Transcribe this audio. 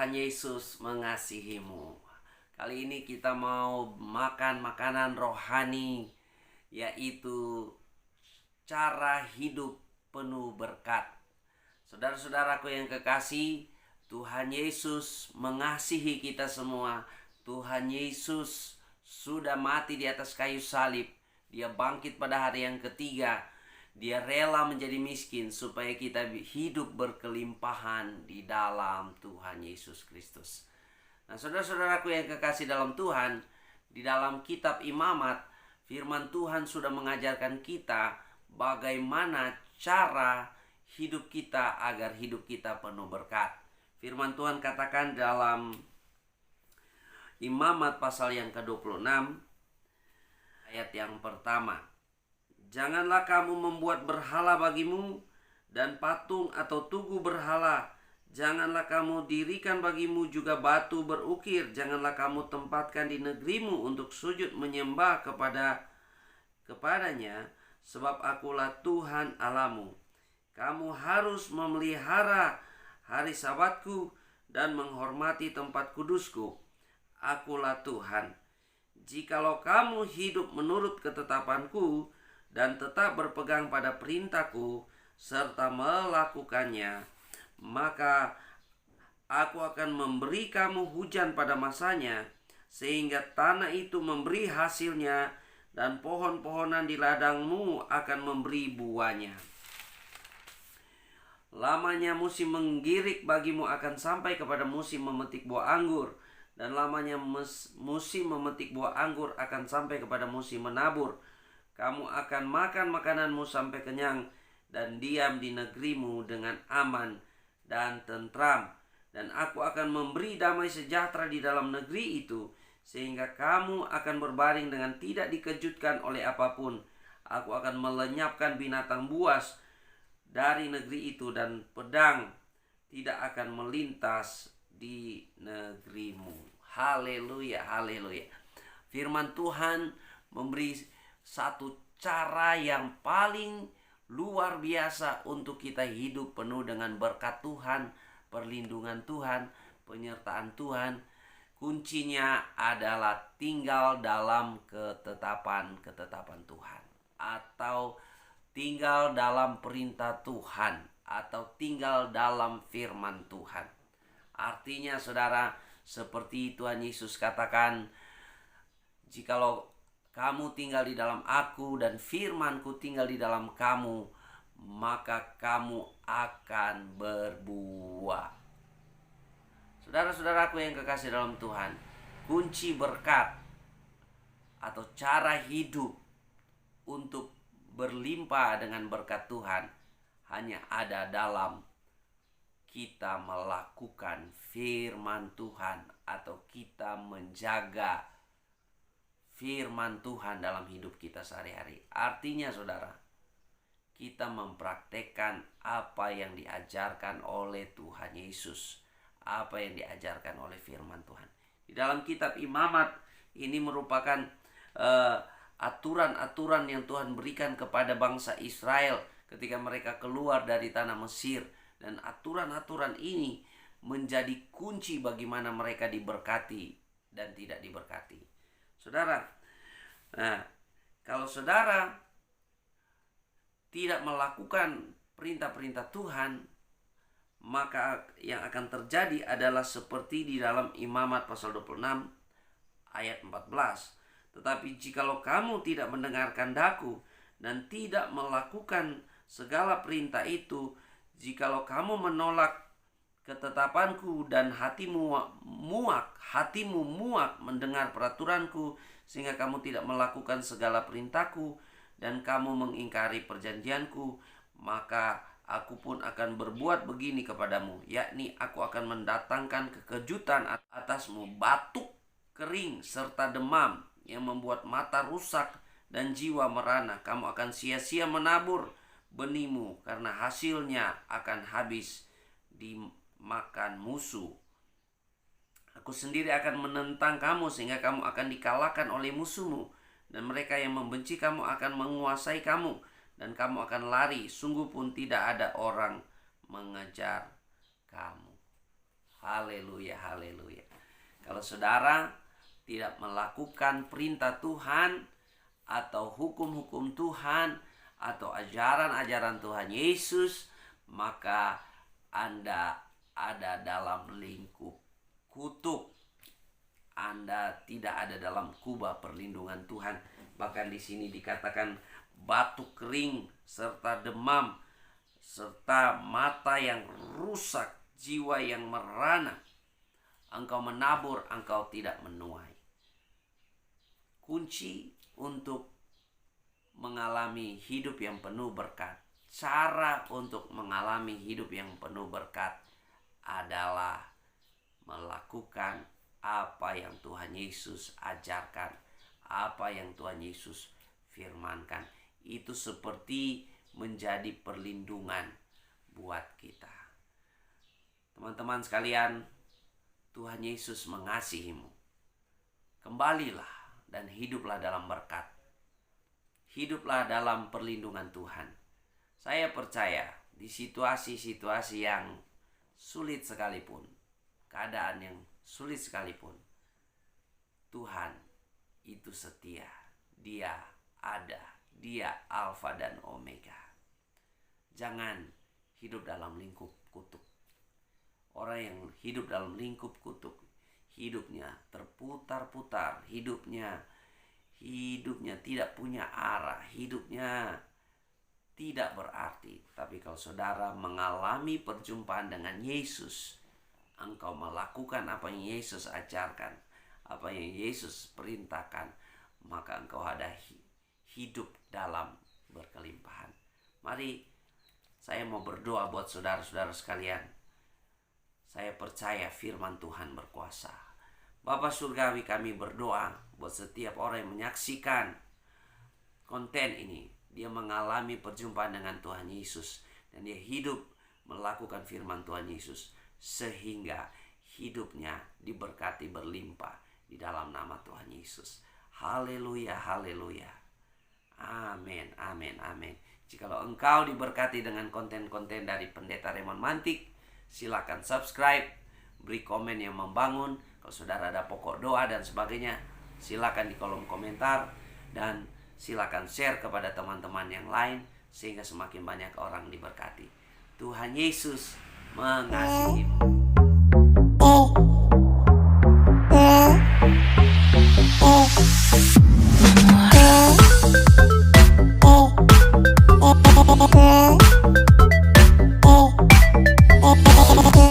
Tuhan Yesus mengasihimu. Kali ini kita mau makan makanan rohani, yaitu cara hidup penuh berkat. Saudara-saudaraku yang kekasih, Tuhan Yesus mengasihi kita semua. Tuhan Yesus sudah mati di atas kayu salib. Dia bangkit pada hari yang ketiga. Dia rela menjadi miskin supaya kita hidup berkelimpahan di dalam Tuhan Yesus Kristus. Nah, saudara-saudaraku yang kekasih dalam Tuhan, di dalam kitab Imamat, firman Tuhan sudah mengajarkan kita bagaimana cara hidup kita agar hidup kita penuh berkat. Firman Tuhan katakan dalam Imamat pasal yang ke-26 ayat yang pertama, "Janganlah kamu membuat berhala bagimu dan patung atau tugu berhala. Janganlah kamu dirikan bagimu juga batu berukir. Janganlah kamu tempatkan di negerimu untuk sujud menyembah kepadanya, sebab akulah Tuhan Allahmu. Kamu harus memelihara hari Sabatku dan menghormati tempat kudusku. Akulah Tuhan. Jikalau kamu hidup menurut ketetapanku dan tetap berpegang pada perintahku serta melakukannya, maka aku akan memberi kamu hujan pada masanya, sehingga tanah itu memberi hasilnya dan pohon-pohonan di ladangmu akan memberi buahnya. Lamanya musim menggirik bagimu akan sampai kepada musim memetik buah anggur, dan lamanya musim memetik buah anggur akan sampai kepada musim menabur. Kamu akan makan makananmu sampai kenyang dan diam di negerimu dengan aman dan tentram. Dan aku akan memberi damai sejahtera di dalam negeri itu, sehingga kamu akan berbaring dengan tidak dikejutkan oleh apapun. Aku akan melenyapkan binatang buas dari negeri itu, dan pedang tidak akan melintas di negerimu." Haleluya, haleluya. Firman Tuhan memberi satu cara yang paling luar biasa untuk kita hidup penuh dengan berkat Tuhan, perlindungan Tuhan, penyertaan Tuhan. Kuncinya adalah tinggal dalam ketetapan Tuhan, atau tinggal dalam perintah Tuhan, atau tinggal dalam firman Tuhan. Artinya saudara, seperti Tuhan Yesus katakan, "Jikalau kamu tinggal di dalam aku dan firmanku tinggal di dalam kamu, maka kamu akan berbuah." Saudara-saudaraku yang kekasih dalam Tuhan, kunci berkat atau cara hidup untuk berlimpah dengan berkat Tuhan hanya ada dalam kita melakukan firman Tuhan, atau kita menjaga firman Tuhan dalam hidup kita sehari-hari. Artinya saudara, kita mempraktekkan apa yang diajarkan oleh Tuhan Yesus, apa yang diajarkan oleh firman Tuhan. Di dalam kitab Imamat ini merupakan aturan-aturan yang Tuhan berikan kepada bangsa Israel ketika mereka keluar dari tanah Mesir. Dan aturan-aturan ini menjadi kunci bagaimana mereka diberkati dan tidak diberkati. Saudara, nah, kalau saudara tidak melakukan perintah-perintah Tuhan, maka yang akan terjadi adalah seperti di dalam Imamat pasal 26 ayat 14. "Tetapi jikalau kamu tidak mendengarkan daku dan tidak melakukan segala perintah itu, jikalau kamu menolak ketetapanku dan hatimu muak mendengar peraturanku, sehingga kamu tidak melakukan segala perintahku dan kamu mengingkari perjanjianku, maka aku pun akan berbuat begini kepadamu, yakni aku akan mendatangkan kekejutan atasmu, batuk kering serta demam yang membuat mata rusak dan jiwa merana. Kamu akan sia-sia menabur benihmu, karena hasilnya akan habis dimakan musuh. Aku sendiri akan menentang kamu sehingga kamu akan dikalahkan oleh musuhmu, dan mereka yang membenci kamu akan menguasai kamu, dan kamu akan lari, sungguh pun tidak ada orang mengejar kamu." Haleluya, haleluya. Kalau saudara tidak melakukan perintah Tuhan atau hukum-hukum Tuhan atau ajaran-ajaran Tuhan Yesus, maka Anda ada dalam lingkup kutuk. Anda tidak ada dalam kubah perlindungan Tuhan. Bahkan di sini dikatakan batuk kering serta demam serta mata yang rusak, jiwa yang merana. Engkau menabur, engkau tidak menuai. Kunci untuk mengalami hidup yang penuh berkat, cara untuk mengalami hidup yang penuh berkat adalah melakukan apa yang Tuhan Yesus ajarkan, apa yang Tuhan Yesus firmankan. Itu seperti menjadi perlindungan buat kita. Teman-teman sekalian, Tuhan Yesus mengasihimu. Kembalilah dan hiduplah dalam berkat. Hiduplah dalam perlindungan Tuhan. Saya percaya di situasi-situasi yang sulit sekalipun, keadaan yang sulit sekalipun, Tuhan itu setia. Dia ada. Dia Alfa dan Omega. Jangan hidup dalam lingkup kutuk. Orang yang hidup dalam lingkup kutuk, hidupnya terputar-putar, hidupnya tidak punya arah, hidupnya tidak berarti. Tapi kalau saudara mengalami perjumpaan dengan Yesus, engkau melakukan apa yang Yesus ajarkan, apa yang Yesus perintahkan, maka engkau ada hidup dalam berkelimpahan. Mari saya mau berdoa buat saudara-saudara sekalian. Saya percaya firman Tuhan berkuasa. Bapa Surgawi, kami berdoa buat setiap orang yang menyaksikan konten ini. Dia mengalami perjumpaan dengan Tuhan Yesus. Dan dia hidup melakukan firman Tuhan Yesus. Sehingga hidupnya diberkati berlimpah di dalam nama Tuhan Yesus. Haleluya, haleluya. Amin, amin, amin. Jikalau engkau diberkati dengan konten-konten dari Pendeta Raymond Mantik, silakan subscribe, beri komen yang membangun. Kalau saudara ada pokok doa dan sebagainya, silakan di kolom komentar. Dan silakan share kepada teman-teman yang lain, sehingga semakin banyak orang diberkati. Tuhan Yesus mengasihimu.